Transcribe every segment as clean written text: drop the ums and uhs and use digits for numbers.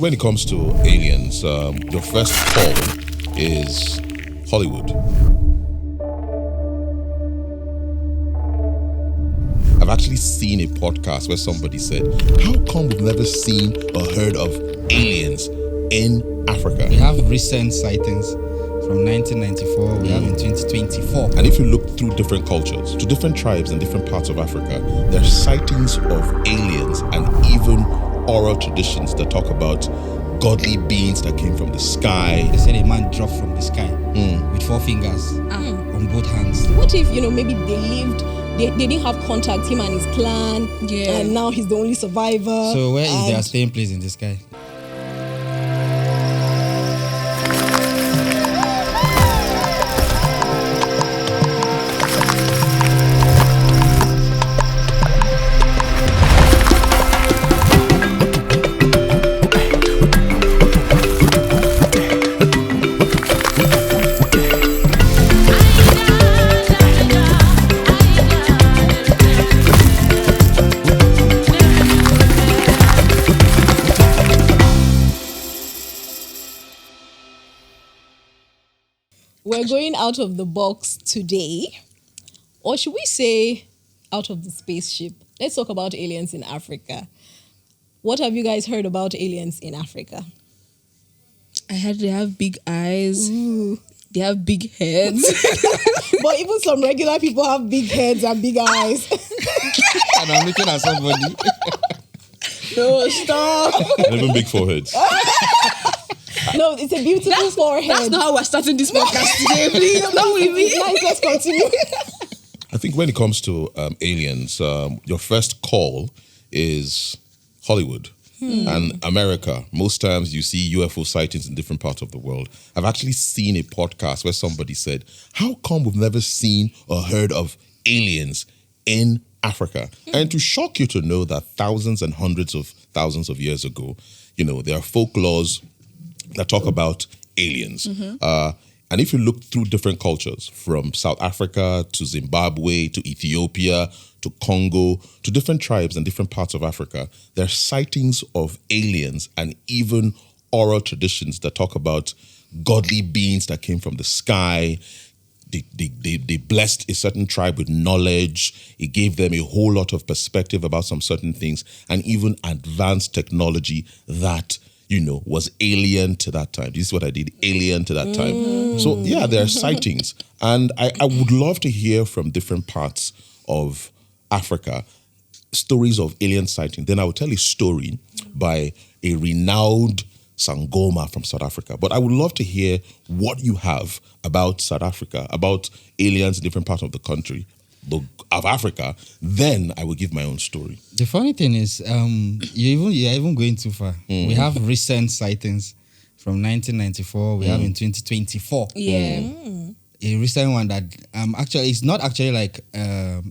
When it comes to aliens, your first call is Hollywood. I've actually seen a podcast where somebody said, how come we've never seen or heard of aliens in Africa? We have recent sightings from 1994, we have in 2024. And if you look through different cultures, to different tribes in different parts of Africa, there are sightings of aliens and even oral traditions that talk about godly beings that came from the sky. They said a man dropped from the sky with 4 fingers on both hands. What if, maybe they didn't have contact, him and his clan, and now he's the only survivor. So where is their staying place in the sky? We're going out of the box today, or should we say out of the spaceship? Let's talk about aliens in Africa. What have you guys heard about aliens in Africa? I heard they have big eyes. Ooh. They have big heads. But even some regular people have big heads and big eyes. And I'm looking at somebody. No, stop. And even big foreheads. No, it's a beautiful forehead. That's not how we're starting this podcast today. Please, not with me. Nice, let's continue. I think when it comes to aliens, your first call is Hollywood and America. Most times you see UFO sightings in different parts of the world. I've actually seen a podcast where somebody said, how come we've never seen or heard of aliens in Africa? And to shock you to know that thousands and hundreds of thousands of years ago, there are folklores that talk about aliens. And if you look through different cultures, from South Africa to Zimbabwe to Ethiopia to Congo to different tribes in different parts of Africa, there are sightings of aliens and even oral traditions that talk about godly beings that came from the sky. They blessed a certain tribe with knowledge. It gave them a whole lot of perspective about some certain things, and even advanced technology that was alien to that time. This is what I did, alien to that time. So yeah, there are sightings. And I would love to hear from different parts of Africa stories of alien sighting. Then I will tell a story by a renowned Sangoma from South Africa. But I would love to hear what you have about South Africa, about aliens in different parts of the country, of Africa. Then I will give my own story. The funny thing is, you're even going too far. We have recent sightings from 1994. We have in 2024. A recent one that actually it's not actually like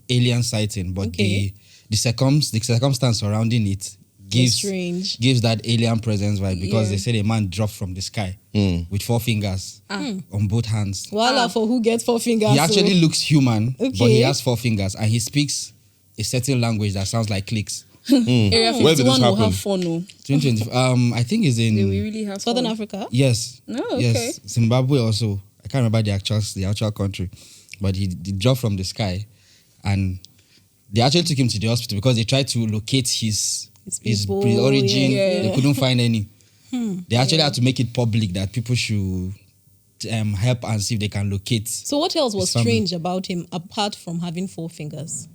alien sighting, but the circumstance surrounding it gives that alien presence vibe, because they said a man dropped from the sky with 4 fingers on both hands. Voila, for who gets 4 fingers. He actually looks human, but he has 4 fingers, and he speaks a certain language that sounds like clicks. Area 51 will have fun. 2020. I think it's in we really have Southern fun. Africa. Yes. No, okay. Yes. Zimbabwe also. I can't remember the actual country, but he dropped from the sky, and they actually took him to the hospital because they tried to locate his origin. They couldn't find any. They actually had to make it public that people should help and see if they can locate. So what else was strange about him apart from having 4 fingers?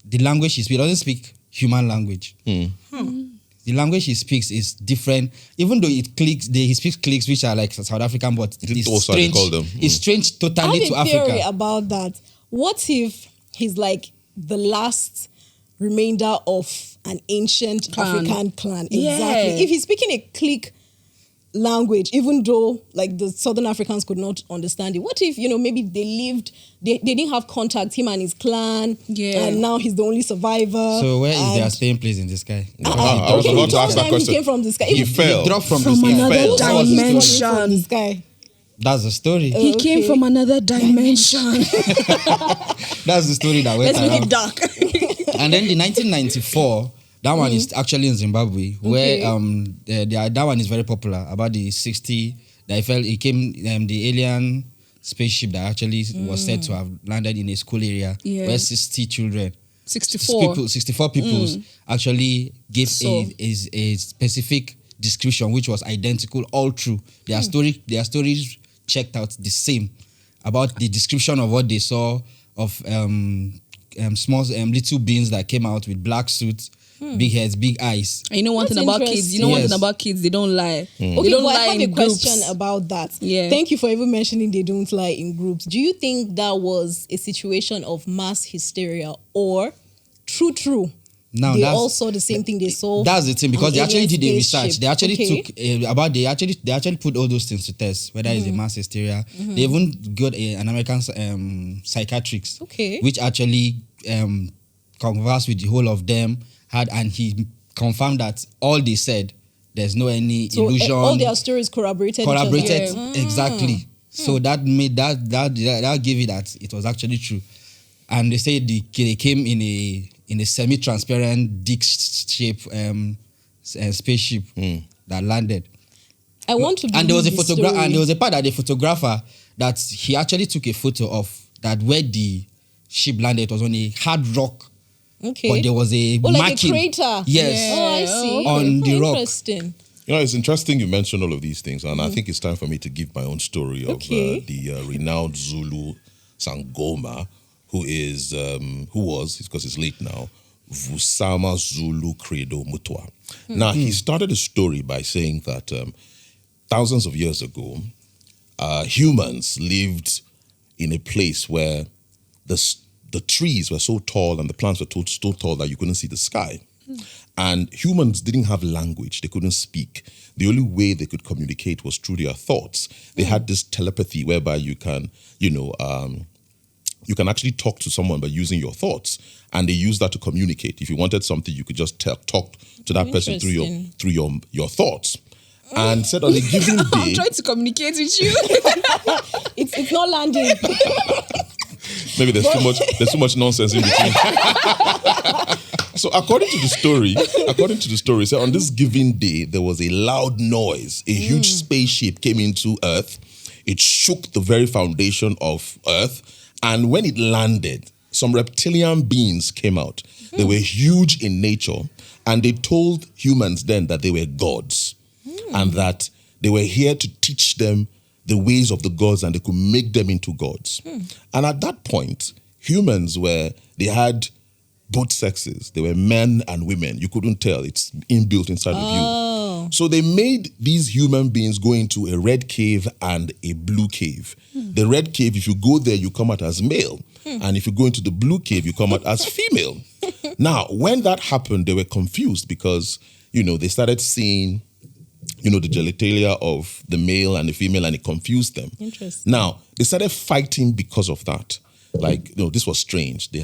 The language he speaks, he doesn't speak human language. The language he speaks is different, even though it clicks. He speaks clicks, which are like South African, but it's strange. It's strange totally to Africa. I have a theory about that. What if he's like the last remainder of an ancient African clan? Exactly. If he's speaking a click language, even though like the Southern Africans could not understand it, what if maybe they didn't have contact, him and his clan, and now he's the only survivor. So where is their staying place in the sky? I was about to ask that question. He came from the sky. He fell. He dropped from the another sky. dimension. That's the story. He came from another dimension. That's the story that went Let's make around. it dark. And then in 1994, That one is actually in Zimbabwe, where that one is very popular. About the 60 that it came the alien spaceship that actually was said to have landed in a school area where 60 children, 64 people actually gave a specific description which was identical all through. Their stories checked out the same about the description of what they saw of small little beings that came out with black suits, big heads, big eyes. And you know one thing about kids. You know one thing about kids. They don't lie. Okay, They don't but lie I have in a question groups. about that. Yeah. Thank you for even mentioning they don't lie in groups. Do you think that was a situation of mass hysteria or true? Now They all saw the same thing they saw. That's the thing, because on they actually alien did the research. spaceship. They actually Okay. they actually put all those things to test, whether it's a mass hysteria. They even got an American psychiatrist, which actually conversed with the whole of them, and he confirmed that all they said, there's no any illusion. All their stories corroborated each other. Exactly. So that made that gave it that it was actually true. And they say they came in a semi-transparent disc-shaped spaceship that landed. I want to. And there was a photograph, and there was a a part that the photographer that he actually took a photo of that where the ship landed. It was on a hard rock, but there was a like marking. a crater. Yes. Oh, I see. On the rock. Interesting. You know, it's interesting you mentioned all of these things, and I think it's time for me to give my own story of the renowned Zulu Sangoma, who was, because he's late now, Vusama Zulu Credo Mutwa. Now, he started a story by saying that thousands of years ago, humans lived in a place where the trees were so tall and the plants were so tall that you couldn't see the sky. And humans didn't have language. They couldn't speak. The only way they could communicate was through their thoughts. They had this telepathy whereby you can, you can actually talk to someone by using your thoughts, and they use that to communicate. If you wanted something, you could just talk to that person through your thoughts. And said on a given day, I'm trying to communicate with you. It's not landing. Maybe there's too much nonsense in between. So according to the story, so on this given day, there was a loud noise. A huge spaceship came into Earth. It shook the very foundation of Earth. And when it landed, some reptilian beings came out. They were huge in nature. And they told humans then that they were gods. And that they were here to teach them the ways of the gods, and they could make them into gods. And at that point, humans they had both sexes. They were men and women. You couldn't tell. It's inbuilt inside of you. So they made these human beings go into a red cave and a blue cave. The red cave, if you go there, you come out as male. And if you go into the blue cave, you come out as female. Now, when that happened, they were confused because, they started seeing, the genitalia of the male and the female, and it confused them. Interesting. Now, they started fighting because of that. Like, this was strange. The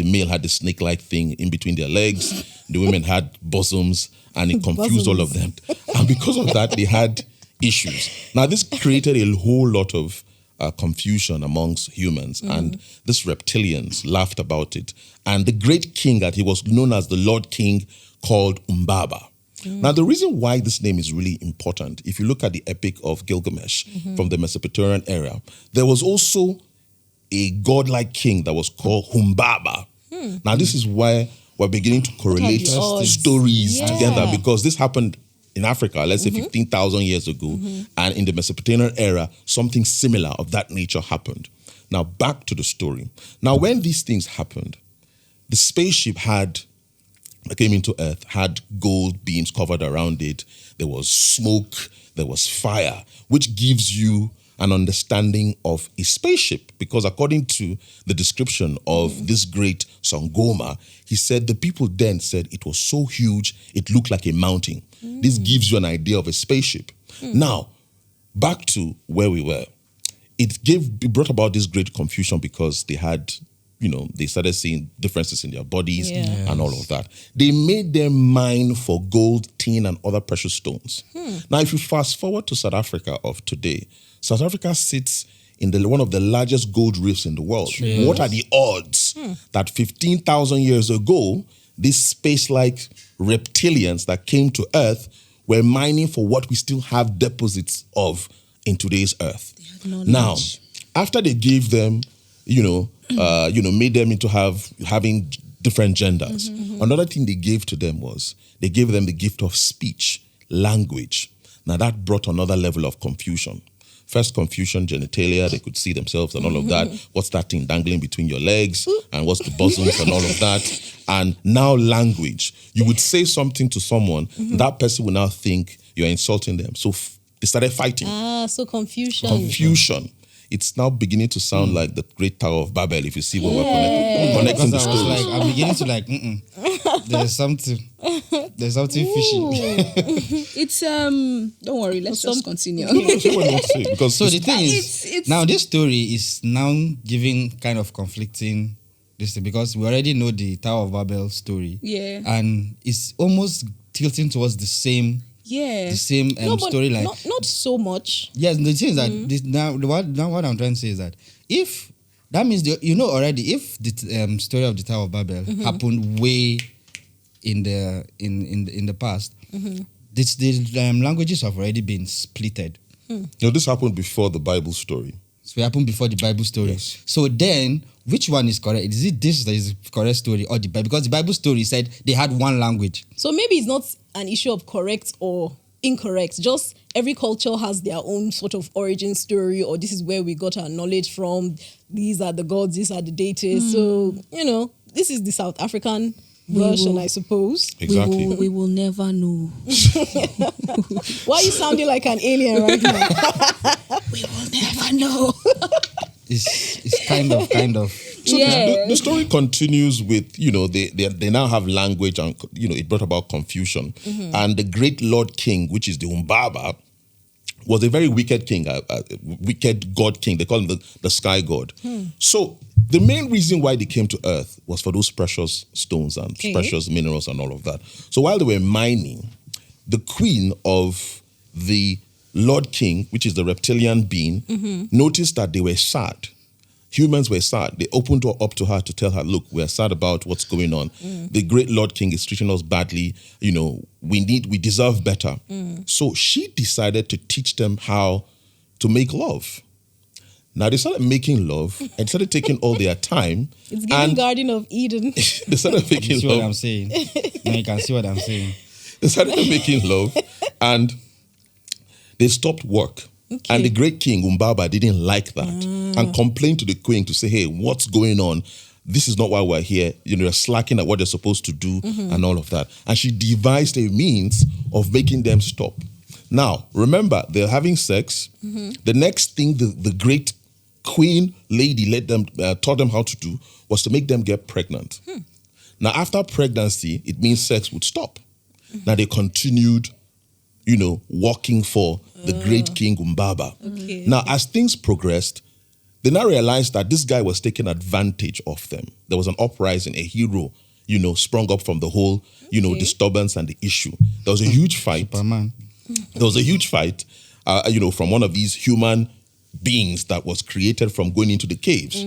male had this snake-like thing in between their legs. The women had bosoms, and it confused all of them. And because of that, they had issues. Now, this created a whole lot of confusion amongst humans, and these reptilians laughed about it. And the great king he was known as the Lord King, called Umbaba. Now, the reason why this name is really important, if you look at the Epic of Gilgamesh from the Mesopotamian era, there was also a godlike king that was called Humbaba. Now, this is why we're beginning to correlate stories together, because this happened in Africa, let's say 15,000 years ago, and in the Mesopotamian era, something similar of that nature happened. Now, back to the story. Now, when these things happened, the spaceship that came into Earth had gold beams covered around it. There was smoke, there was fire, which gives you an understanding of a spaceship, because according to the description of this great Sangoma, he said the people then said it was so huge, it looked like a mountain. This gives you an idea of a spaceship. Now, back to where we were. It brought about this great confusion because they had, they started seeing differences in their bodies and all of that. They made them mine for gold, tin, and other precious stones. Now, if you fast forward to South Africa of today, South Africa sits in one of the largest gold reefs in the world. What are the odds that 15,000 years ago, these space-like reptilians that came to Earth were mining for what we still have deposits of in today's Earth. Now, after they gave them, made them into having different genders, another thing they gave to them was they gave them the gift of speech, language. Now that brought another level of confusion. First confusion, genitalia, they could see themselves and all of that. What's that thing dangling between your legs? And what's the bosoms and all of that? And now language. You would say something to someone, that person will now think you're insulting them. So they started fighting. So confusion. Confusion. It's now beginning to sound like the Great Tower of Babel, if you see what we're connecting the stories. I'm beginning to there's something fishy. It's don't worry, let's just continue. Because so the thing is, now this story is now giving kind of conflicting this thing, because we already know the Tower of Babel story. Yeah. And it's almost tilting towards the same storyline. Not so much. Yes, the thing is that what I'm trying to say is that if that means already if the story of the Tower of Babel happened way in the past, the languages have already been splitted. This happened before the Bible story. So it happened before the Bible story. Yes. So then, which one is correct? Is it this that is the correct story or the Bible? Because the Bible story said they had one language. So maybe it's not an issue of correct or incorrect. Just every culture has their own sort of origin story, or this is where we got our knowledge from. These are the gods, these are the deities. So, this is the South African version, I suppose. Exactly. We will never know. Why are you sounding like an alien right now? We will never know. It's kind of. So the story continues with, they now have language and, it brought about confusion. And the great Lord King, which is the Umbaba, was a very wicked king, a wicked god king. They call him the sky god. So the main reason why they came to Earth was for those precious stones and precious minerals and all of that. So while they were mining, the queen of the Lord King, which is the reptilian being, noticed that they were sad. Humans were sad. They opened up to her to tell her, look, we're sad about what's going on. The great Lord King is treating us badly. We deserve better. So she decided to teach them how to make love. Now they started making love and started taking all their time. It's giving Garden of Eden. They started making you see love. What I'm saying? Now you can see what I'm saying. They started making love and they stopped work. Okay. And the great king, Umbaba, didn't like that and complained to the queen to say, hey, what's going on? This is not why we're here. You're slacking at what they're supposed to do and all of that. And she devised a means of making them stop. Now, remember, they're having sex. The next thing the great queen lady taught them how to do was to make them get pregnant. Now, after pregnancy, it means sex would stop. Now, they continued working for the great King Umbaba. Okay. Now, as things progressed, they now realized that this guy was taking advantage of them. There was an uprising, a hero, sprung up from the whole, disturbance and the issue. There was a huge fight. Superman. There was a huge fight, from one of these human beings that was created from going into the caves.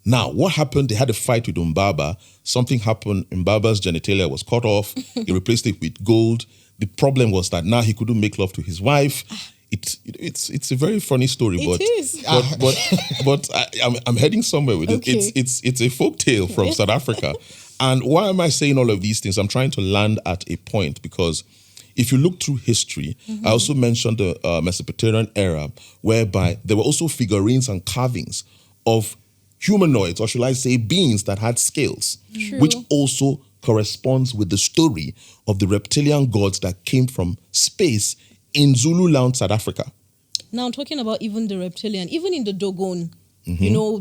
Now, what happened? They had a fight with Umbaba. Something happened. Umbaba's genitalia was cut off. He replaced it with gold. The problem was that now he couldn't make love to his wife. It's a very funny story, but I'm heading somewhere with it. It's a folk tale from South Africa. And why am I saying all of these things? I'm trying to land at a point because if you look through history, I also mentioned the Mesopotamian era, whereby there were also figurines and carvings of humanoids, or should I say beings that had scales, which also corresponds with the story of the reptilian gods that came from space in Zululand, South Africa. Now, I'm talking about even the reptilian, even in the Dogon,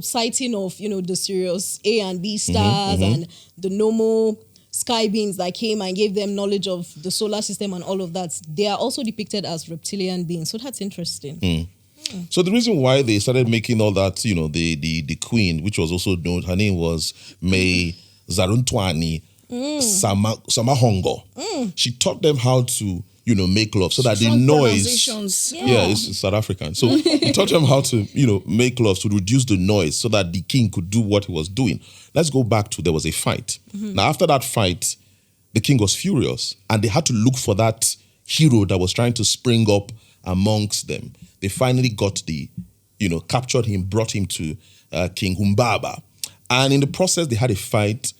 sighting of, the Sirius A and B stars and the normal sky beings that came and gave them knowledge of the solar system and all of that. They are also depicted as reptilian beings. So that's interesting. So the reason why they started making all that, the queen, which was also known, her name was May Zaruntwani Samahongo. She taught them how to, make love so that the Strong noise. pronunciations. Yeah, it's South African. So he taught them how to, make love to reduce the noise so that the king could do what he was doing. Let's go back to there was a fight. Now, after that fight, the king was furious and they had to look for that hero that was trying to spring up amongst them. They finally got captured him, brought him to King Humbaba. And in the process, they had a fight.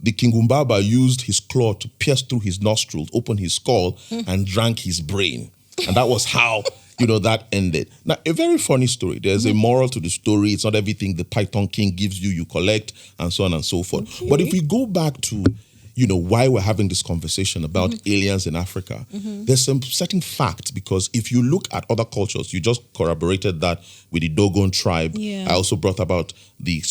The King Humbaba used his claw to pierce through his nostrils, open his skull, and drank his brain. And that was how, that ended. Now, a very funny story. There's a moral to the story. It's not everything the Python King gives you, you collect, and so on and so forth. Okay. But if we go back to why we're having this conversation about aliens in Africa, there's some certain facts, because if you look at other cultures, you just corroborated that with the Dogon tribe. Yeah. I also brought about the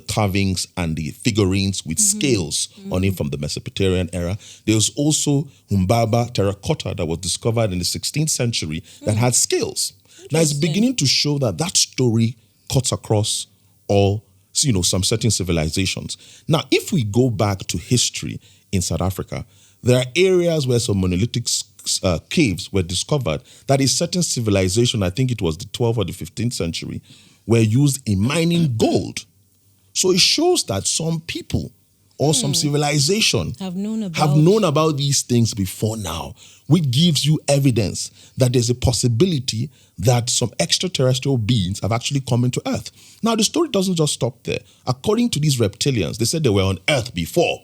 carvings and the figurines with scales on it from the Mesopotamian era. There's also Humbaba terracotta that was discovered in the 16th century that had scales. Now it's beginning to show that story cuts across all some certain civilizations. Now, if we go back to history in South Africa, there are areas where some monolithic caves were discovered that a certain civilization, I think it was the 12th or the 15th century, were used in mining gold. So it shows that some people or some civilization have known about these things before now, which gives you evidence that there's a possibility that some extraterrestrial beings have actually come into Earth. Now, the story doesn't just stop there. According to these reptilians, they said they were on Earth before.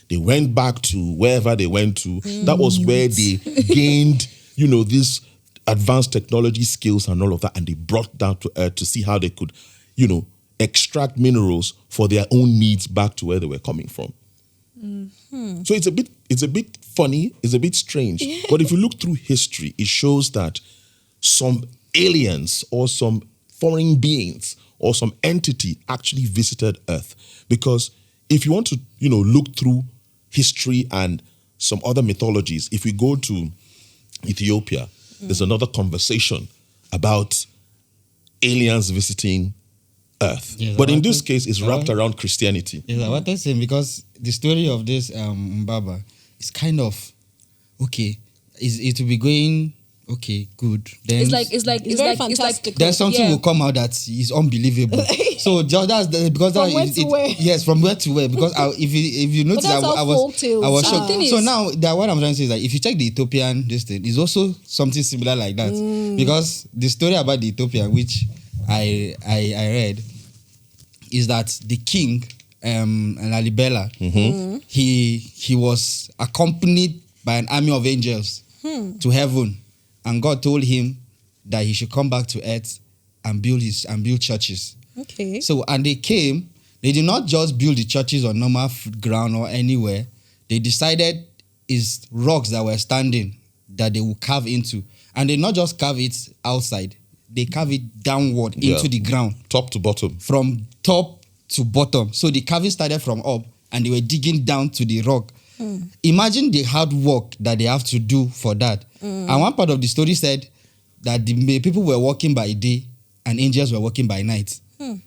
They went back to wherever they went to. That was where they gained, these advanced technology skills and all of that, and they brought down to Earth to see how they could, extract minerals for their own needs back to where they were coming from. So it's a bit funny, it's a bit strange. But if you look through history, it shows that some aliens or some foreign beings or some entity actually visited Earth. Because if you want to, look through history and some other mythologies, if we go to Ethiopia, there's another conversation about aliens visiting Earth. Yes, but in this case, it's wrapped around Christianity. Yes, what I'm saying, because the story of this Mbaba is kind of, okay, it will be going, okay, good. Then it's very fantastic. There's something will come out that is unbelievable. So that's because from where to where? Yes, from where to where? Because if you notice, I was shocked. So now what I'm trying to say is that if you check the Ethiopian this thing, it's also something similar like that. Because the story about the Ethiopian, which I read, is that the king Lalibela, he was accompanied by an army of angels to heaven, and God told him that he should come back to earth and build churches. Okay. So, and they came. They did not just build the churches on normal ground or anywhere. They decided is rocks that were standing that they will carve into, and they not just carve it outside. They carve it downward into the ground. Top to bottom. From top to bottom. So the carving started from up and they were digging down to the rock. Imagine the hard work that they have to do for that. And one part of the story said that the people were working by day and angels were working by night. And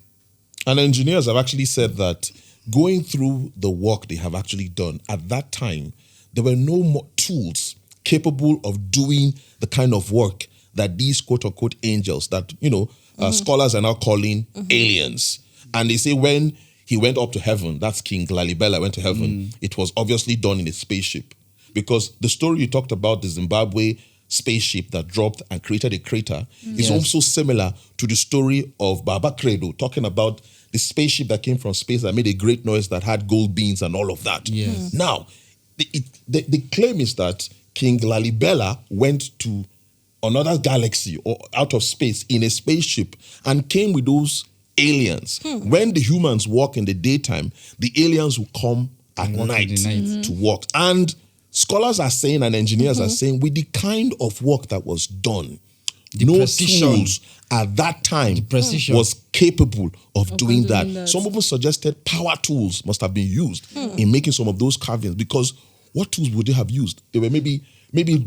engineers have actually said that going through the work they have actually done, at that time, there were no more tools capable of doing the kind of work that these quote-unquote angels that, scholars are now calling aliens. And they say when he went up to heaven, that's King Lalibela went to heaven, it was obviously done in a spaceship. Because the story you talked about, the Zimbabwe spaceship that dropped and created a crater, is also similar to the story of Baba Credo, talking about the spaceship that came from space that made a great noise that had gold beans and all of that. Yes. Now, the claim is that King Lalibela went to another galaxy or out of space in a spaceship and came with those aliens. When the humans walk in the daytime, the aliens will come at night to work. And scholars are saying and engineers are saying with the kind of work that was done, no tools at that time was capable of doing that. Some people suggested power tools must have been used in making some of those carvings, because what tools would they have used? They were maybe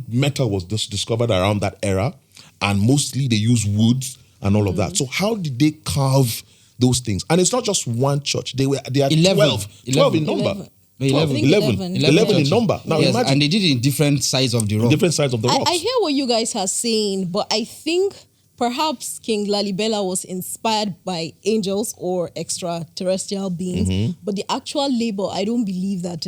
metal was just discovered around that era, and mostly they use woods and all of that. So how did they carve those things? And it's not just one church. They are 12 in number. No, 11. 11 in number. Now Yes, imagine. and they did it in different sides of the rock. Different sides of the rocks. I hear what you guys are saying, but I think perhaps King Lalibela was inspired by angels or extraterrestrial beings, but the actual label, I don't believe that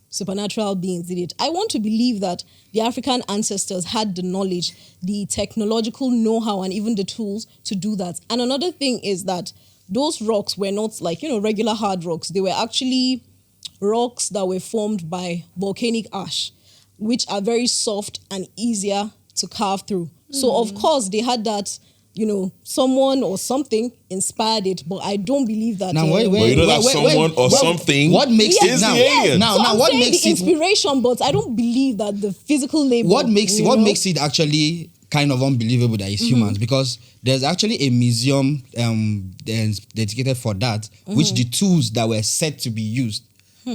supernatural beings did it. I want to believe that the African ancestors had the knowledge, the technological know-how, and even the tools to do that. And another thing is that those rocks were not like, regular hard rocks. They were actually rocks that were formed by volcanic ash, which are very soft and easier to carve through. So, of course, they had that, someone or something inspired it, but I don't believe that. Now, someone or something what makes is it now? the alien. So I'm what saying makes the it inspiration, but I don't believe that the physical label. what makes it actually kind of unbelievable that it's humans, because there's actually a museum dedicated for that, which the tools that were said to be used,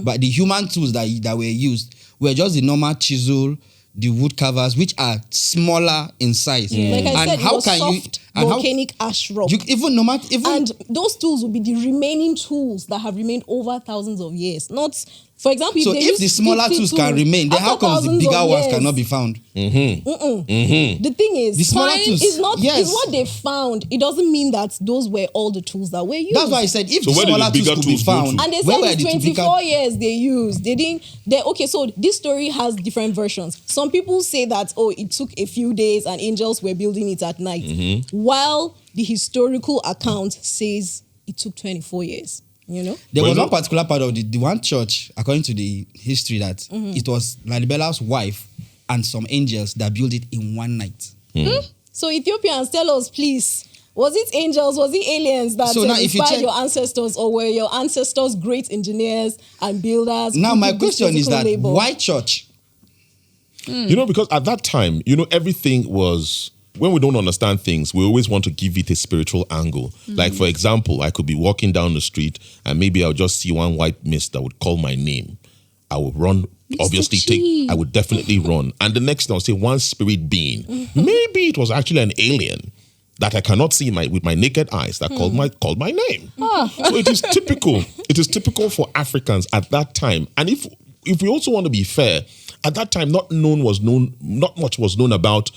but the human tools that were used were just the normal chisel, the wood carvers, which are smaller in size. Like I said, how it was can soft volcanic ash rock. And those tools will be the remaining tools that have remained over thousands of years. Not, for example, if the smaller tools can remain, then how come the bigger ones cannot be found? The thing is, The smaller tools, is not yes. is what they found. It doesn't mean that those were all the tools that were used. That's why I said if So the where did smaller the bigger tools could be tools go found, to? And they where said were it's the 24 years they used. Okay, so this story has different versions. Some people say that, it took a few days and angels were building it at night. While the historical account says it took 24 years. There was one particular part of the one church, according to the history, that it was Lalibela's wife and some angels that built it in one night. So Ethiopians, tell us, please, was it angels, was it aliens that inspired your ancestors, or were your ancestors great engineers and builders? Now, my question is that, why church? Because at that time, everything was... When we don't understand things, we always want to give it a spiritual angle. Like, for example, I could be walking down the street and maybe I'll just see one white mist that would call my name. I would run, I would definitely run. And the next thing I'll say, one spirit being. Maybe it was actually an alien that I cannot see with my naked eyes that called my name. So it is typical. It is typical for Africans at that time. And if we also want to be fair, at that time, not much was known about,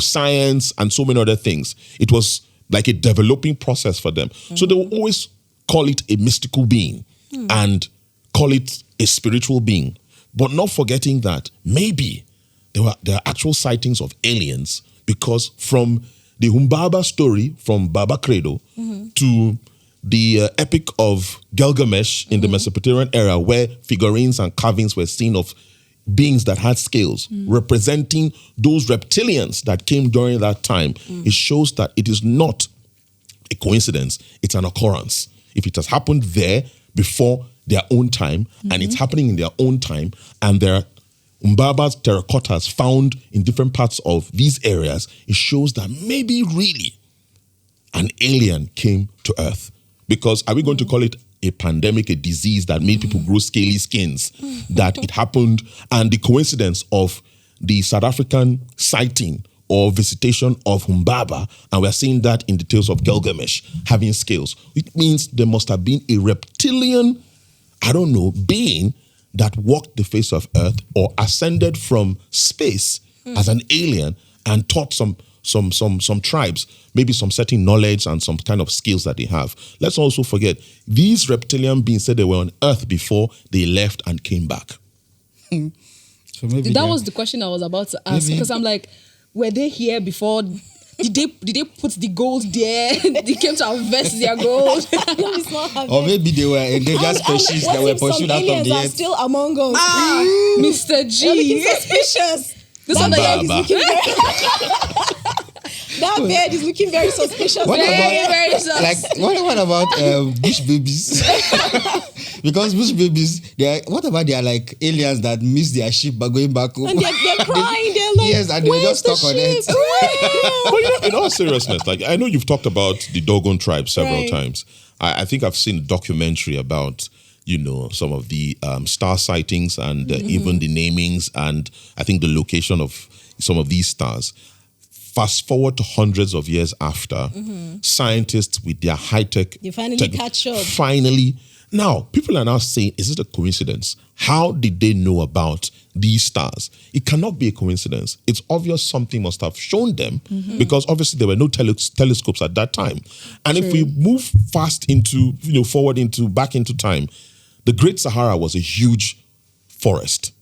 science and so many other things. It was like a developing process for them. So they will always call it a mystical being and call it a spiritual being, but not forgetting that maybe there are actual sightings of aliens, because from the Humbaba story from Baba Credo to the epic of Gilgamesh in the Mesopotamian era, where figurines and carvings were seen of beings that had scales representing those reptilians that came during that time. It shows that it is not a coincidence, it's an occurrence. If it has happened there before their own time and it's happening in their own time, and there are Umbaba's terracottas found in different parts of these areas, it shows that maybe really an alien came to Earth. Because are we going to call it a pandemic, a disease that made people grow scaly skins, that it happened, and the coincidence of the South African sighting or visitation of Humbaba, and we're seeing that in the tales of Gilgamesh having scales? It means there must have been a reptilian, being that walked the face of Earth or ascended from space as an alien and taught some tribes, maybe some certain knowledge and some kind of skills that they have. Let's also forget, these reptilian beings said they were on Earth before they left and came back. So maybe that was the question I was about to ask, because I'm like, were they here before? Did they put the gold there? They came to harvest their gold. No, it's not harvest. Or maybe they were endangered species that were pursued out of the earth. Still among us. Mr. G. You're looking suspicious. This one beard is looking that beard is looking very suspicious. What Very about bush babies? Because bush babies, they are like aliens that miss their ship by going back home. And they're crying. They're like, yes, and they're just stuck on it. But in all seriousness, like, I know you've talked about the Dogon tribe several times. I think I've seen a documentary about some of the star sightings and even the namings, and I think the location of some of these stars. Fast forward to hundreds of years after, scientists with their high-tech... They finally catch up. Finally, Now, people are now saying, is it a coincidence? How did they know about these stars? It cannot be a coincidence. It's obvious something must have shown them because obviously there were no telescopes at that time. And if we move fast into, back into time, the Great Sahara was a huge forest.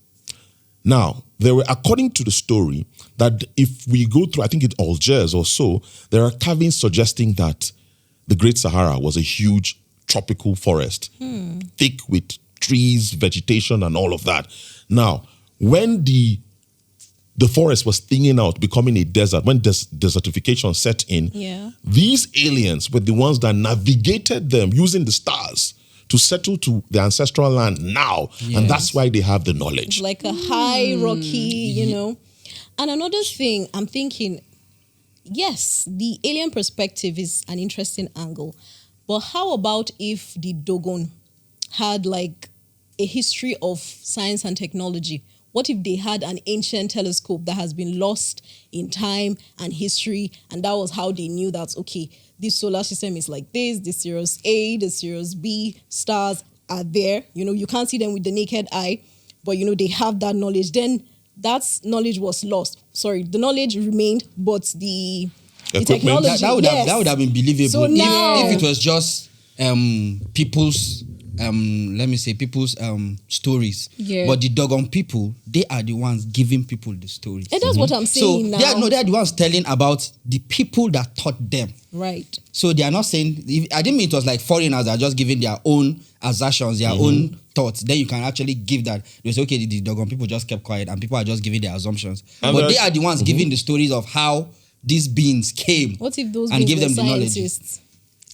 Now, there were, according to the story, that if we go through, I think it's Algiers or so, there are carvings suggesting that the Great Sahara was a huge tropical forest, thick with trees, vegetation, and all of that. Now, when the forest was thinning out, becoming a desert, when desertification set in, these aliens were the ones that navigated them using the stars to settle to the ancestral land now. And that's why they have the knowledge. Like a high, rocky, And another thing, I'm thinking, yes, the alien perspective is an interesting angle. But how about if the Dogon had like a history of science and technology? What if they had an ancient telescope that has been lost in time and history, and that was how they knew that, okay, this solar system is like this, the Sirius A, the Sirius B, stars are there. You can't see them with the naked eye, but, they have that knowledge. Then that knowledge was lost. Sorry, the knowledge remained, but the technology, that would have been believable so now, if it was just people's people's stories. But the Dogon people, they are the ones giving people the stories. And that's what I'm saying now. They are the ones telling about the people that taught them. Right. So they are not saying, I didn't mean it was like foreigners that are just giving their own assertions, their own thoughts. Then you can actually give that. They say, okay, the Dogon people just kept quiet and people are just giving their assumptions. But they are the ones giving the stories of how these beings came. What if those and beings give them were the knowledge? scientists?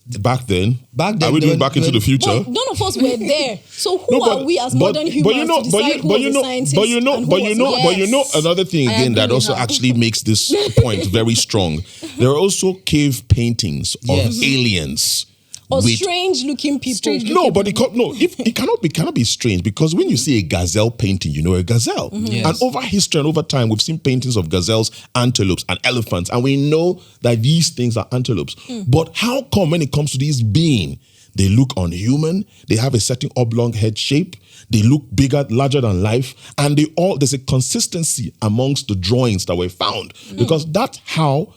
Back then, are we doing back into the future? But none of us were there. So who are we as modern humans to decide who was a scientist and who was not? But another thing again that also actually makes this point very strong. There are also cave paintings of aliens. Or strange-looking people. It cannot be strange, because when you see a gazelle painting, a gazelle. And over history and over time, we've seen paintings of gazelles, antelopes, and elephants, and we know that these things are antelopes. But how come when it comes to these beings, they look unhuman, they have a certain oblong head shape, they look bigger, larger than life, and there's a consistency amongst the drawings that were found, because that's how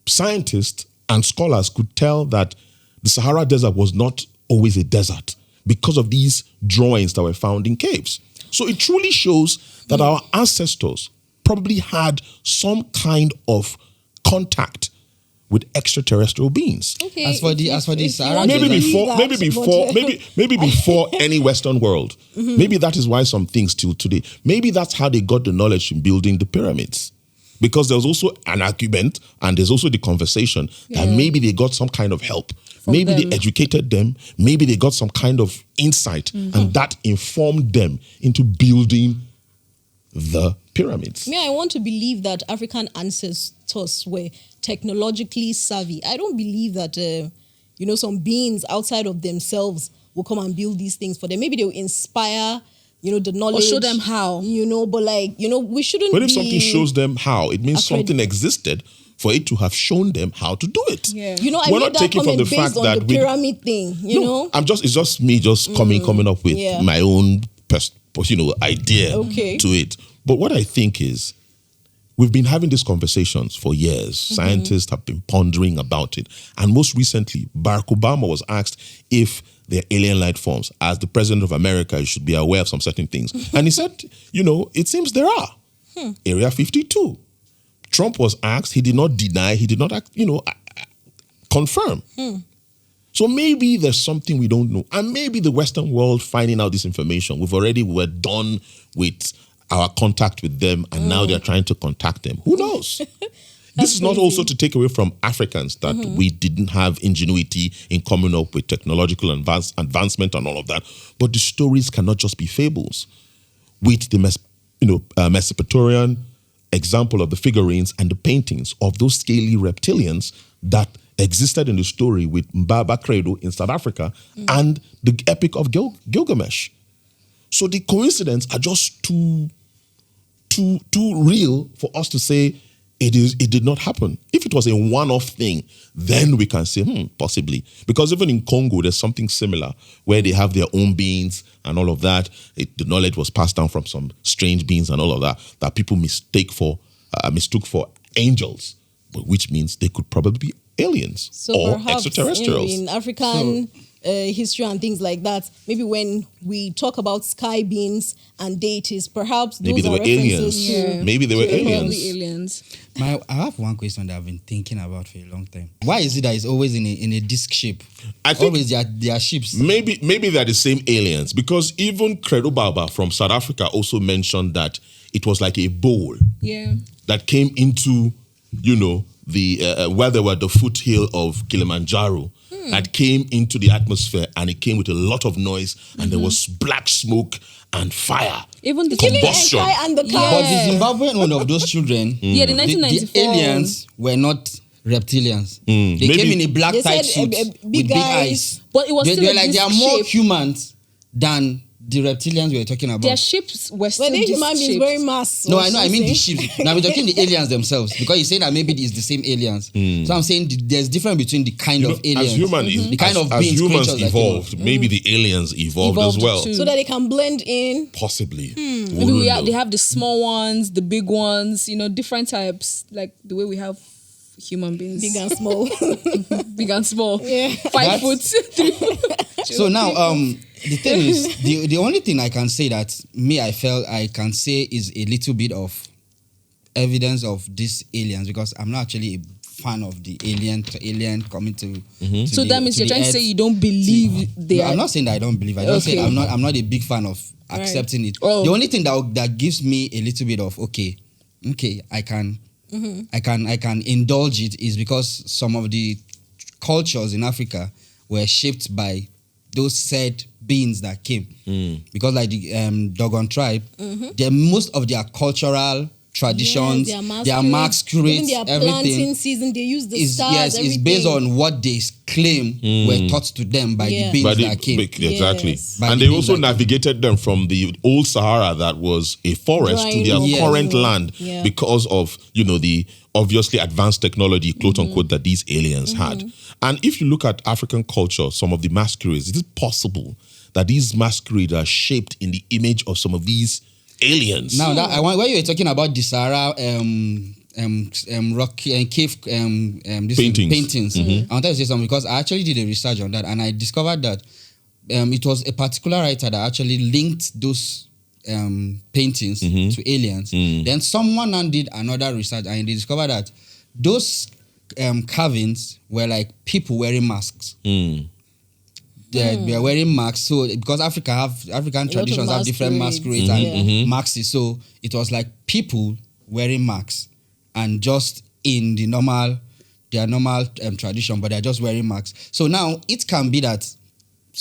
scientists and scholars could tell that the Sahara Desert was not always a desert because of these drawings that were found in caves. So it truly shows that our ancestors probably had some kind of contact with extraterrestrial beings. Okay. As for the Sahara, maybe before any Western world. Maybe that is why some things till today. Maybe that's how they got the knowledge in building the pyramids. Because there's also an argument and there's also the conversation that maybe they got some kind of help. Maybe they educated them. Maybe they got some kind of insight and that informed them into building the pyramids. I want to believe that African ancestors were technologically savvy. I don't believe that, some beings outside of themselves will come and build these things for them. Maybe they will inspire the knowledge. Or show them how. But we shouldn't But if something shows them how, it means something existed for it to have shown them how to do it. Yeah. I made that comment based on the pyramid thing, it's just me coming up with my own idea to it. But what I think is, we've been having these conversations for years. Scientists have been pondering about it. And most recently, Barack Obama was asked if they're alien life forms. As the president of America, you should be aware of some certain things. And he said, it seems there are. Area 52. Trump was asked, he did not deny, he did not, confirm. So maybe there's something we don't know. And maybe the Western world finding out this information, we're done with our contact with them and now they're trying to contact them. Who knows? This is not also to take away from Africans that we didn't have ingenuity in coming up with technological advancement and all of that. But the stories cannot just be fables. With the Mesopotamian example of the figurines and the paintings of those scaly reptilians that existed in the story with Mbaba Credo in South Africa and the Epic of Gilgamesh. So the coincidences are just too real for us to say it did not happen. If it was a one-off thing, then we can say, possibly. Because even in Congo, there's something similar where they have their own beings and all of that. The knowledge was passed down from some strange beings and all of that people mistook for angels, but which means they could probably be aliens or perhaps, extraterrestrials. In African history and things like that, maybe when we talk about sky beings and deities, perhaps Maybe those they are were aliens. references to Maybe they were Probably aliens. aliens. I have one question that I've been thinking about for a long time. Why is it that it's always in a disc shape? I think Always they are ships. maybe they're the same aliens, because even Credo Baba from South Africa also mentioned that it was like a bowl Yeah. that came into, the where there were the foothill of Kilimanjaro, that came into the atmosphere, and it came with a lot of noise, and there was black smoke and fire. Even the Combustion. and the car. But the Zimbabwean one of those children, Yeah, the the 1994 aliens were not reptilians. They Maybe- came in a black They tight said, suit big with big eyes. eyes. But it was still They're a like they are disc more shape. humans than the reptilians we were talking about. Their ships were still But they disc human beings shaped. wearing masks. No, or I know. I mean the something. ships. Now we're talking the aliens themselves, because you're saying that maybe it's the same aliens. So I'm saying there's difference between the kind of aliens, As the kind of as beings, humans creatures that came out. evolved, maybe the aliens evolved as Evolved well. too. So that they can blend in. Possibly. Maybe they have the small ones, the big ones, different types, like the way we have human beings. Big and small. Big and small. Yeah. 5 foot, 3 foot. So now, the thing is, the only thing I can say that I felt I can say is a little bit of evidence of these aliens, because I'm not actually a fan of the alien coming to. So that means you're trying to say you don't believe they No, are. I'm not saying that I don't believe. I just Okay. said I'm not a big fan of accepting it. Oh. The only thing that gives me a little bit of okay, I can indulge it is because some of the cultures in Africa were shaped by those said beings that came. Because like the Dogon tribe, most of their cultural traditions, their masquerades, even their planting everything season, they use the is stars. is based on what they claim were taught to them by the beings By the- that came. Exactly. Yes. By And the they beings also that came. navigated them from the old Sahara that was a forest to their Drying up. current Yeah. land Yeah. because of, the obviously advanced technology, quote unquote, that these aliens had. And if you look at African culture, some of the masquerades, it is possible that these masquerades are shaped in the image of some of these aliens. Now that when you were talking about the Sahara rock and cave this Paintings. I wanted to say something because I actually did a research on that, and I discovered that it was a particular writer that actually linked those paintings to aliens. Then someone now did another research, and they discovered that those carvings were like people wearing masks. They are wearing masks. So because African traditions have different masquerades and masks, so it was like people wearing masks and just in their normal tradition, but they're just wearing masks. So now it can be that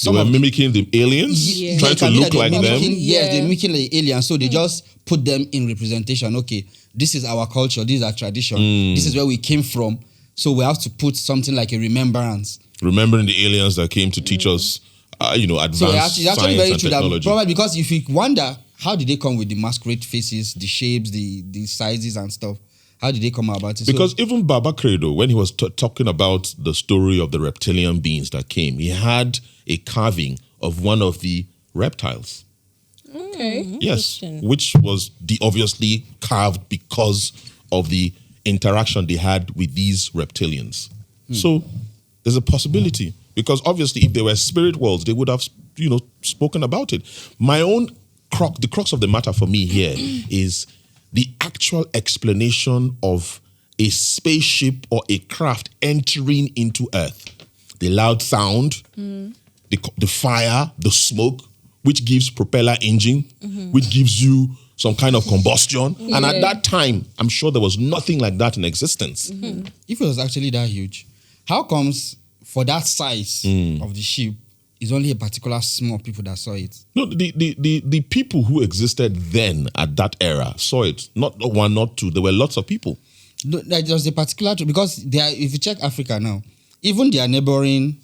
They were mimicking the aliens, trying it to can be look that like they're them. mimicking- Yes, they're mimicking the aliens. So they just put them in representation. Okay, this is our culture. This is our tradition. This is where we came from. So we have to put something like a remembrance. Remembering the aliens that came to teach us, advanced So it's actually science very and true. That technology. probably because if you wonder how did they come with the masquerade faces, the shapes, the sizes and stuff, how did they come about it? Because even Baba Credo, when he was talking about the story of the reptilian beings that came, he had a carving of one of the reptiles. Okay. Yes, Interesting. which was obviously carved because of the interaction they had with these reptilians. So there's a possibility, because obviously if they were spirit worlds, they would have, spoken about it. The crux of the matter for me here is the actual explanation of a spaceship or a craft entering into Earth. The loud sound, the fire, the smoke, which gives propeller engine, which gives you some kind of combustion. And at that time, I'm sure there was nothing like that in existence. if it was actually that huge, how comes for that size of the ship, it's only a particular small people that saw it? No, the people who existed then at that era saw it. Not one, not two. There were lots of people. No, there was a particular because if you check Africa now, even their neighboring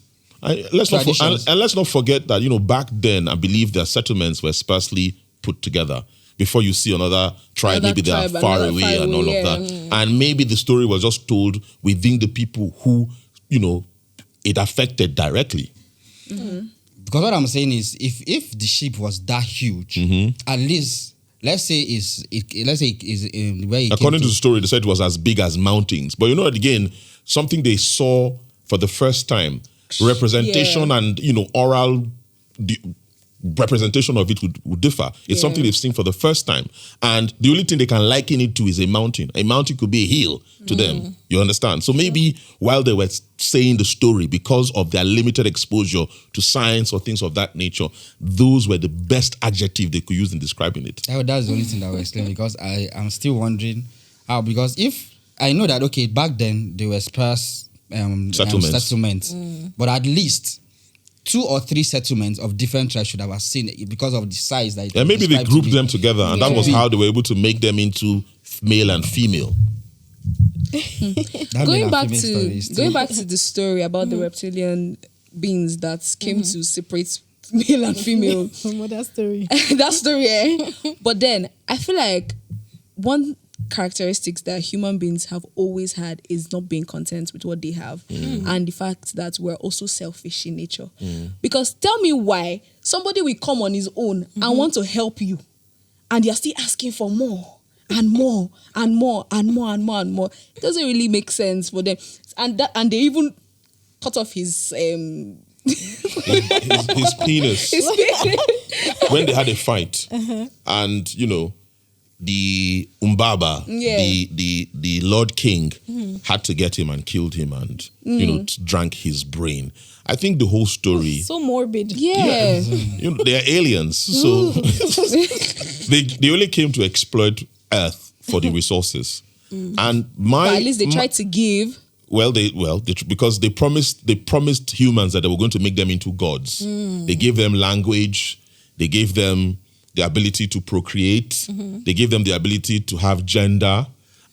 Let's traditions. not forget that, back then, I believe their settlements were sparsely put together. before you see another tribe. Maybe they are far away and all of that. And maybe the story was just told within the people who, it affected directly. Because what I'm saying is, if the ship was that huge, at least let's say where it according to the story, they said it was as big as mountains. But again, something they saw for the first time, representation and oral representation of it would differ. It's something they've seen for the first time, and the only thing they can liken it to is a mountain. A mountain could be a hill to them. You understand? So maybe while they were saying the story, because of their limited exposure to science or things of that nature, those were the best adjective they could use in describing it. That's the only thing that will explain, because I'm still wondering how, because if I know that, okay, back then there were sparse settlements, but at least 2 or 3 settlements of different tribes should have seen it because of the size that. And maybe they grouped them together, and that was how they were able to make them into male and female. Going back to the story about the reptilian beings that came to separate male and female. That story. That story, But then I feel like one characteristics that human beings have always had is not being content with what they have, and the fact that we're also selfish in nature. Because tell me why somebody will come on his own and want to help you, and you're still asking for more and more and more and more and more and more. It doesn't really make sense for them, and they even cut off his his penis when they had a fight, and the Umbaba, the Lord King, had to get him and killed him and drank his brain. I think the whole story so morbid. Yeah. They are aliens, so they only came to exploit Earth for the resources. And but at least they tried to give. Because they promised humans that they were going to make them into gods. They gave them language. They gave them the ability to procreate. They gave them the ability to have gender,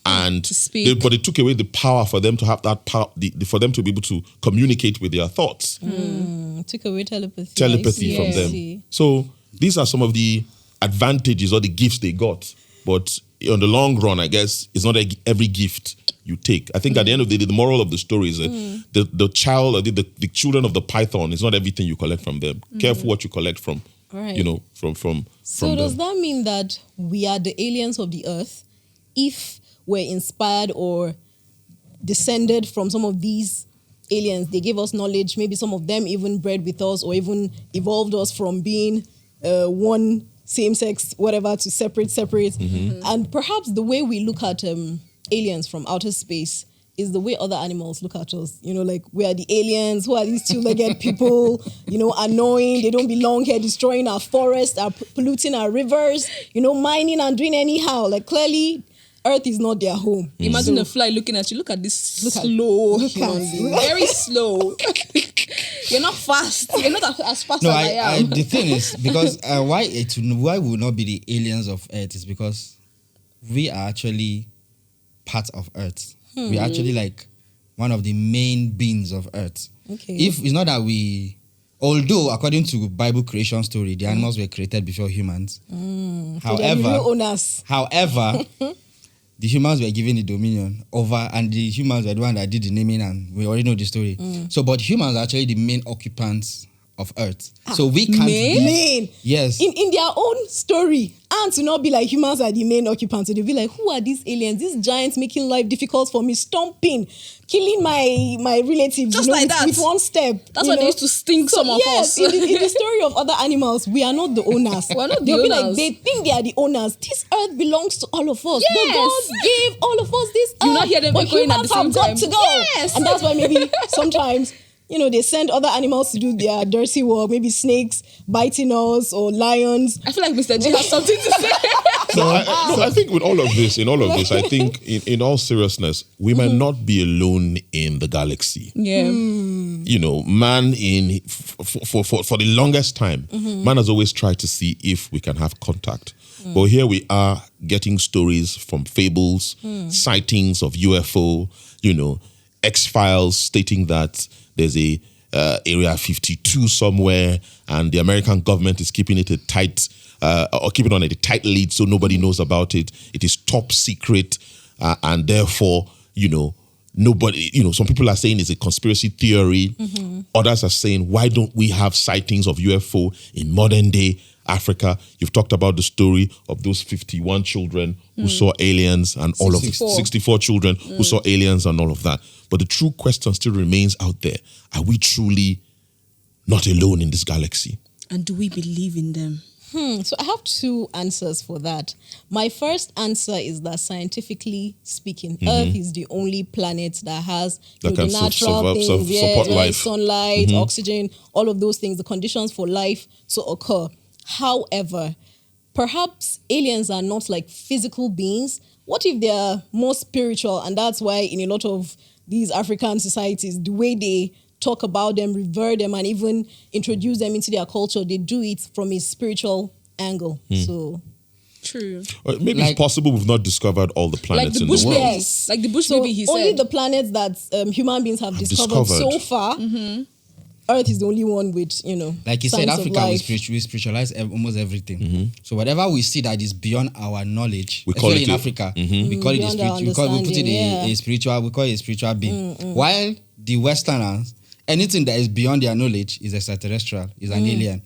and to speak. But they took away the power for them to have that power, for them to be able to communicate with their thoughts. Took away telepathy. Telepathy from them. So these are some of the advantages or the gifts they got. But on the long run, I guess it's not every gift you take. I think at the end of the day, the moral of the story is that the child or the children of the python is not everything you collect from them. Careful what you collect from. Right. From So does that mean that we are the aliens of the earth if we're inspired or descended from some of these aliens? They gave us knowledge. Maybe some of them even bred with us or even evolved us from being one same-sex, whatever, to separate. And perhaps the way we look at aliens from outer space is the way other animals look at us. Like, we are the aliens. Who are these two-legged people? Annoying. They don't belong here, destroying our forests, polluting our rivers, mining and doing anyhow. Like, clearly, Earth is not their home. Imagine a fly looking at you. Look at this slow human being. Very slow. You're not fast. You're not as fast as I am. The thing is, because why we will not be the aliens of Earth is because we are actually part of Earth. We are actually like one of the main beings of Earth. Okay. If it's not that although according to Bible creation story, the animals were created before humans. However, the humans were given the dominion over, and the humans were the one that did the naming, and we already know the story. So, but humans are actually the main occupants of Earth. So we can't be... Yes. In their own story, ants will not be like humans are the main occupants. So they'll be like, who are these aliens? These giants making life difficult for me, stomping, killing my relatives. Just like that. With one step. That's why they used to stink some of us. In the story of other animals, we are not the owners. We're not the They'll owners. be like, they think they are the owners. This earth belongs to all of us. Yes. The gods gave all of us this earth. You not hear them but echoing at the same humans have time. got to go. Yes. And that's why maybe sometimes... they send other animals to do their dirty work. Maybe snakes biting us or lions. I feel like Mr. G has something to say. I think with all of this, I think in all seriousness, we might not be alone in the galaxy. Yeah. Man for the longest time, man has always tried to see if we can have contact. But here we are getting stories from fables, sightings of UFO, X-Files stating that there's a Area 52 somewhere, and the American government is keeping it a tight, or keeping on a tight lead so nobody knows about it. It is top secret, and therefore, nobody, some people are saying it's a conspiracy theory. Others are saying, why don't we have sightings of UFO in modern day Africa? You've talked about the story of those 51 children who saw aliens and all of 64 children who saw aliens and all of that. But the true question still remains out there. Are we truly not alone in this galaxy? And do we believe in them? So I have two answers for that. My first answer is that scientifically speaking, Earth is the only planet that has that can the natural things, support life. Sunlight, oxygen, all of those things, the conditions for life to occur. However, perhaps aliens are not like physical beings. What if they are more spiritual? And that's why in a lot of these African societies, the way they talk about them, revere them, and even introduce them into their culture, they do it from a spiritual angle. So true. Or maybe it's possible we've not discovered all the planets in the world. Yes. Like the bush baby, he only said. the planets that human beings have discovered so far. Earth is the only one with, like you said, signs of Africa, we life. spiritualize almost everything. So whatever we see that is beyond our knowledge, We call especially it in a- Africa, we call it a Beyond our spiritual. We put it understanding, a spiritual. We call it a spiritual being. While the Westerners, anything that is beyond their knowledge is extraterrestrial, is an alien.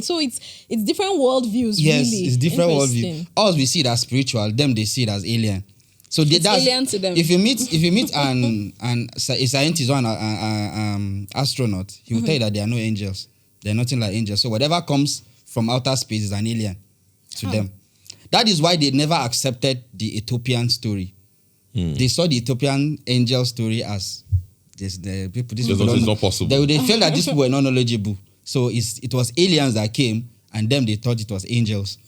So it's different worldviews, Yes, really. it's different worldview. Interesting. Us we see it as spiritual, them they see it as alien. So that's alien to them. If you meet a scientist or an astronaut, he will tell you that they are no angels. They're nothing like angels. So whatever comes from outer space is an alien to them. That is why they never accepted the Ethiopian story. They saw the Ethiopian angel story as this. The people, this people It's not possible. They felt that these people were not knowledgeable. So it was aliens that came, and them they thought it was angels.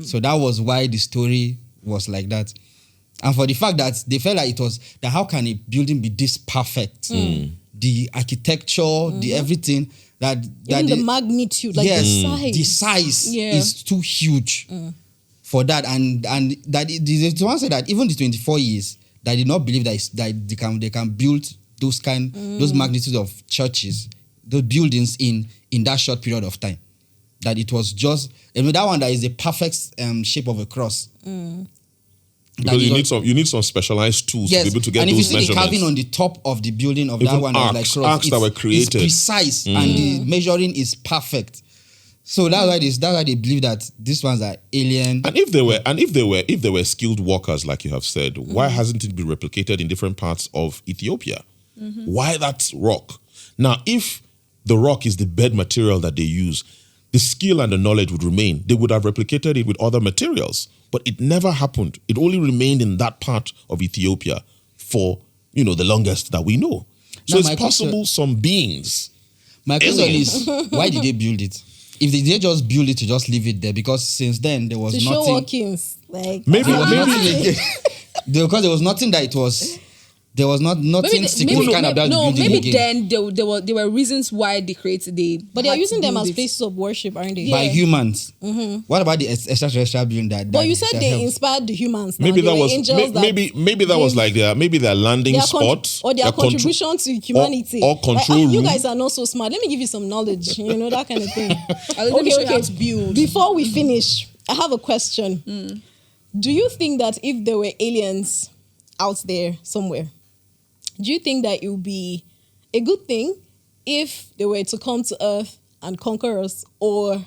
So that was why the story was like that. And for the fact that they felt like it was that how can a building be this perfect? The architecture, the everything that Even the magnitude, like the size. is too huge for that. And that the one said that even the 24 years that did not believe that they can build those magnitudes of churches, those buildings in that short period of time. That it was just that one that is the perfect shape of a cross. Because you need some specialized tools to be able to get and those if you see measurements. the carving on the top of the building of Even that one, that was like cross, arcs that were created. It's precise and the measuring is perfect. So that's why they believe that these ones are alien. And if they were skilled workers, like you have said, why hasn't it been replicated in different parts of Ethiopia? Why that rock? Now, if the rock is the bed material that they use, the skill and the knowledge would remain. They would have replicated it with other materials, but it never happened. It only remained in that part of Ethiopia for, the longest that we know. So Now, it's my possible some beings. My question is, why did they build it? If they just build it to just leave it there, because since then there was To nothing. show Hawkins, like Maybe- There was maybe- nothing because there was nothing that it was. There was nothing significant about the building maybe again. then there were reasons why they created But they are had to using them build as it. places of worship, aren't they? by humans. What about the extraterrestrial building that? But you said that they helped? inspired the humans. Now. Maybe They that were was angels that maybe that was like their landing their spot or their their contro- contribution to humanity. or control You room. guys are not so smart. Let me give you some knowledge. That kind of thing. Let me show you how to build. Before we finish, I have a question. Do you think that if there were aliens out there somewhere, do you think that it would be a good thing if they were to come to Earth and conquer us, or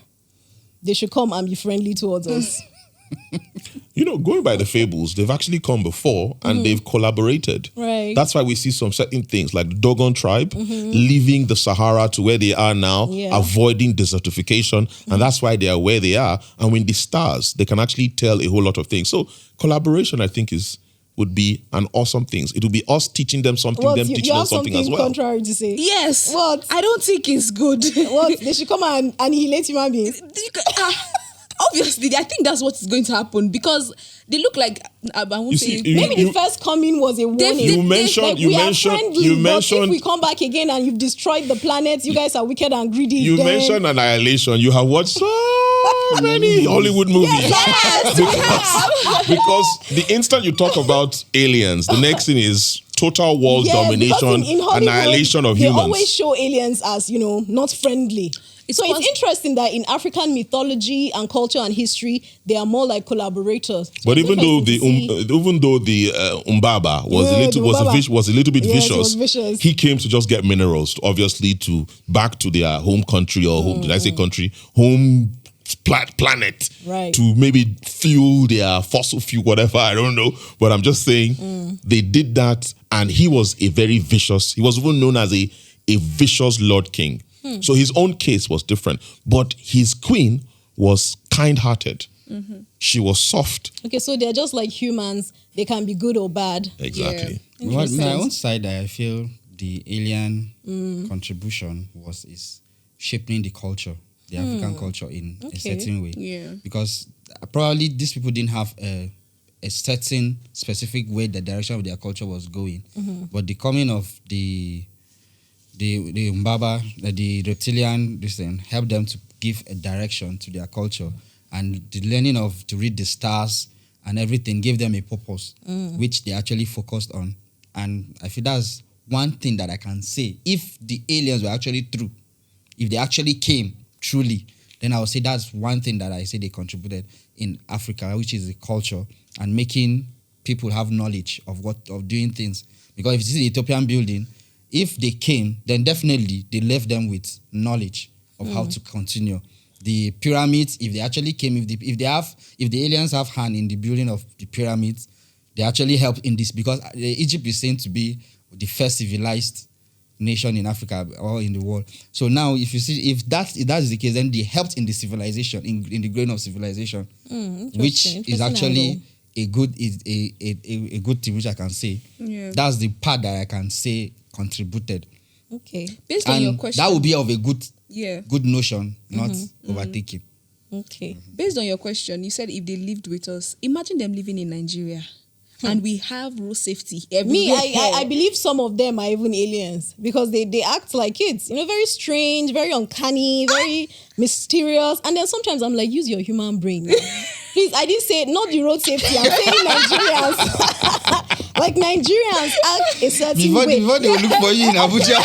they should come and be friendly towards us? Going by the fables, they've actually come before and they've collaborated. Right. That's why we see some certain things like the Dogon tribe leaving the Sahara to where they are now, avoiding desertification. And that's why they are where they are. And when the stars, they can actually tell a whole lot of things. So collaboration, I think, would be an awesome thing. It would be us teaching them something, them you teaching have us something as something well. contrary to say. Yes. What? I don't think it's good. What? They should come and annihilate human beings. Obviously, I think that's what is going to happen because they look like I won't You say. see, Maybe the first coming was a warning. You mentioned, we are friendly, but mentioned, if we come back again and you've destroyed the planet, you guys are wicked and greedy. you then mentioned Annihilation. You have watched so many Hollywood movies. Yes, because the instant you talk about aliens, the next thing is total world domination, in Hollywood, annihilation of they humans. always show aliens as, not friendly. It's interesting that in African mythology and culture and history, they are more like collaborators. So but even though the Umbaba was a little bit vicious, he came to just get minerals, obviously, to back to their home country or home. Did I say country? Home planet, right? To maybe fuel their fossil fuel, whatever. I don't know, but I'm just saying they did that, and he was a very vicious. He was even known as a vicious Lord King. So his own case was different, but his queen was kind-hearted. She was soft. Okay, so they're just like humans. They can be good or bad. Exactly. Yeah. Well, my own side, I feel the alien contribution is shaping the culture, the African culture in a certain way. Yeah. Because probably these people didn't have a certain specific way the direction of their culture was going. But the coming of the Mbaba, the reptilian, this thing, helped them to give a direction to their culture, and the learning to read the stars and everything gave them a purpose, which they actually focused on. And I feel that's one thing that I can say. If the aliens were actually true, if they actually came truly, then I would say that's one thing that I say they contributed in Africa, which is the culture and making people have knowledge of doing things. Because if you see the Ethiopian building, if they came, then definitely they left them with knowledge of how to continue. The pyramids, if they actually came, if the aliens have hand in the building of the pyramids, they actually helped in this, because Egypt is seen to be the first civilized nation in Africa or in the world. So now, if that is the case, then they helped in the civilization, in the growing of civilization, which is actually a good thing, which I can say. Yeah. That's the part that I can say contributed. Okay. Based on your question, that would be of a good notion, not overtaking. Okay. Based on your question, you said if they lived with us, imagine them living in Nigeria. And we have road safety everywhere. I believe some of them are even aliens, because they act like kids, very strange, very uncanny, very mysterious. And then sometimes I'm like, use your human brain. Please, I didn't say not the road safety. I'm saying Nigerians. Like Nigerians act a certain way. Before they will look for you in Abuja.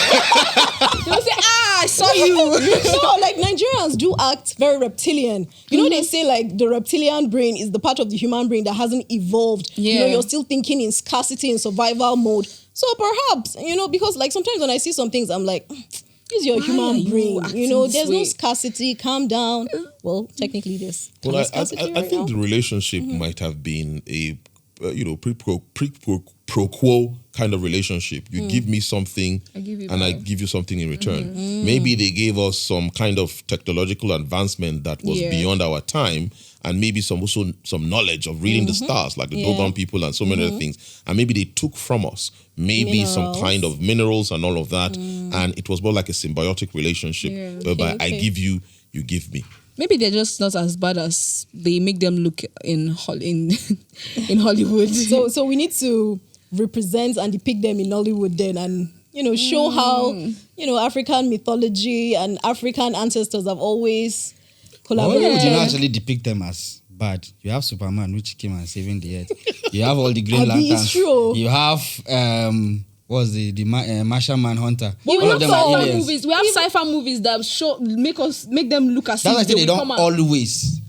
They'll say, I saw you. No, like Nigerians do act very reptilian. They say like the reptilian brain is the part of the human brain that hasn't evolved. Yeah. You're still thinking in scarcity and survival mode. So perhaps, because like sometimes when I see some things, I'm like, use your human brain. There's no scarcity. Calm down. Well, technically there's I think the relationship might have been a pro quo kind of relationship. You give me something and I give you something in return. Maybe they gave us some kind of technological advancement that was beyond our time, and maybe some knowledge of reading the stars, like the Dogon people and so many other things. And maybe they took from us maybe some kind of minerals and all of that. And it was more like a symbiotic relationship whereby I give you, you give me. Maybe they're just not as bad as they make them look in Hollywood. So we need to represent and depict them in Hollywood then, and show how African mythology and African ancestors have always collaborated. Hollywood did not actually depict them as bad. You have Superman, which came and saving the earth. You have all the Green Lanterns. It's true. You have what's the Martian Manhunter. We have sci-fi movies. We have sci-fi movies that make them look as if they don't always.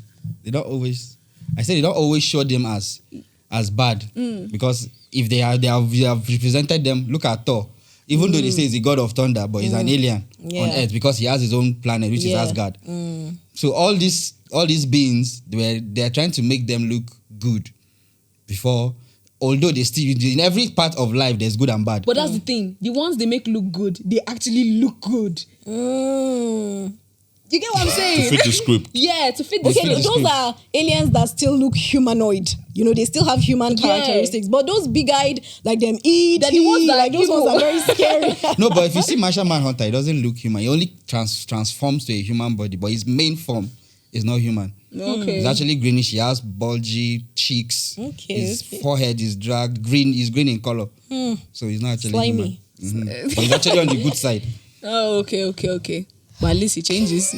They don't always. I said they don't always show them as bad, because if they have represented them. Look at Thor. Even though they say he's the god of thunder, but he's an alien on Earth because he has his own planet, which is Asgard. So all these beings, they're trying to make them look good before. Although they still, in every part of life, there's good and bad. But that's the thing. The ones they make look good, they actually look good. You get what I'm saying? To fit the script. Yeah, to fit the script. script. Those are aliens that still look humanoid. They still have human characteristics. But those big-eyed, like them the ones that those ones are very scary. No, but if you see Martian Manhunter, he doesn't look human. He only transforms to a human body, but his main form is not human. Okay. He's actually greenish. He has bulgy cheeks. His forehead is dragged. Green. He's green in color. So he's not actually slimy. Human. But he's actually on the good side. Oh, okay. But at least he changes.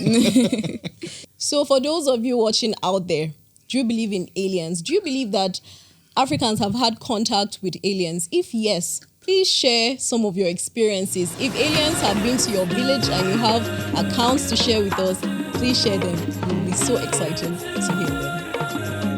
So for those of you watching out there, do you believe in aliens? Do you believe that Africans have had contact with aliens? If yes, please share some of your experiences. If aliens have been to your village and you have accounts to share with us, please share them. We'll be so excited to hear them.